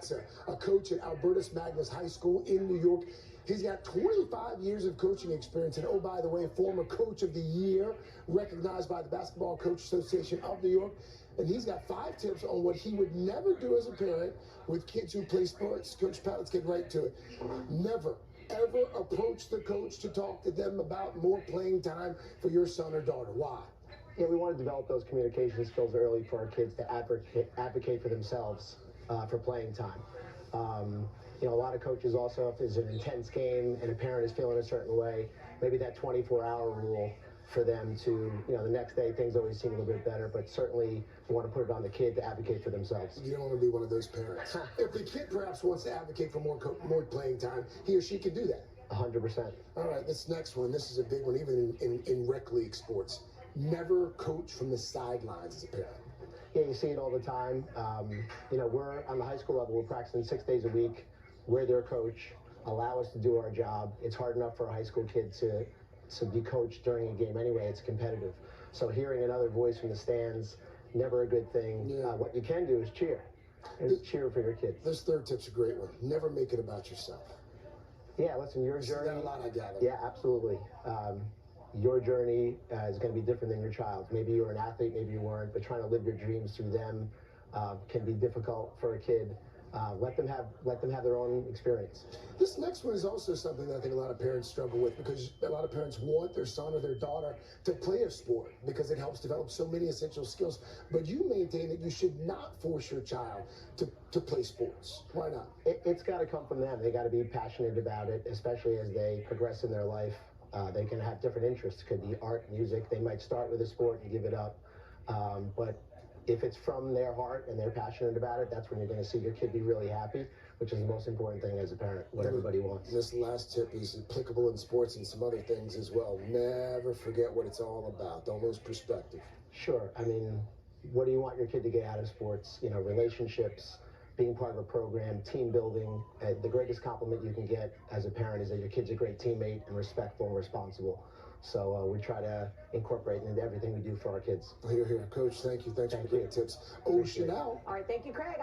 That's a coach at Albertus Magnus High School in New York. He's got 25 years of coaching experience, and oh, by the way, former Coach of the Year, recognized by the Basketball Coach Association of New York. And he's got 5 tips on what he would never do as a parent with kids who play sports. Coach Pat, let's get right to it. Never, ever approach the coach to talk to them about more playing time for your son or daughter. Why? Yeah, we want to develop those communication skills early for our kids to advocate for themselves for playing time. You know, a lot of coaches also, if there's an intense game and a parent is feeling a certain way, maybe that 24-hour rule for them to, you know, the next day things always seem a little bit better, but certainly we want to put it on the kid to advocate for themselves. You don't want to be one of those parents. If the kid perhaps wants to advocate for more playing time, he or she can do that. 100%. All right, this next one, this is a big one, even in rec league sports. Never coach from the sidelines as a parent. Yeah, you see it all the time. You know, we're on the high school level, we're practicing 6 days a week. We're their coach. Allow us to do our job. It's hard enough for a high school kid to be coached during a game anyway. It's competitive. So hearing another voice from the stands, never a good thing. Yeah. What you can do is cheer. Cheer for your kids. This third tip's a great one. Never make it about yourself. Yeah, listen, your journey. That a lot, I gather. Yeah, absolutely. Your journey is going to be different than your child's. Maybe you were an athlete, maybe you weren't, but trying to live your dreams through them can be difficult for a kid. Let them have their own experience. This next one is also something that I think a lot of parents struggle with, because a lot of parents want their son or their daughter to play a sport because it helps develop so many essential skills. But you maintain that you should not force your child to play sports. Why not? It's got to come from them. They got to be passionate about it, especially as they progress in their life. They can have different interests. It could be art, music. They might start with a sport and give it up. But if it's from their heart and they're passionate about it, that's when you're going to see your kid be really happy, which is the most important thing as a parent, what everybody wants. This last tip is applicable in sports and some other things as well. Never forget what it's all about. Don't lose perspective. Sure. I mean, what do you want your kid to get out of sports? You know, relationships, being part of a program, team building. The greatest compliment you can get as a parent is that your kid's a great teammate and respectful and responsible. So we try to incorporate it into everything we do for our kids. Here, Coach. Thank you. Thanks for the great tips. Chanel. All right. Thank you, Craig.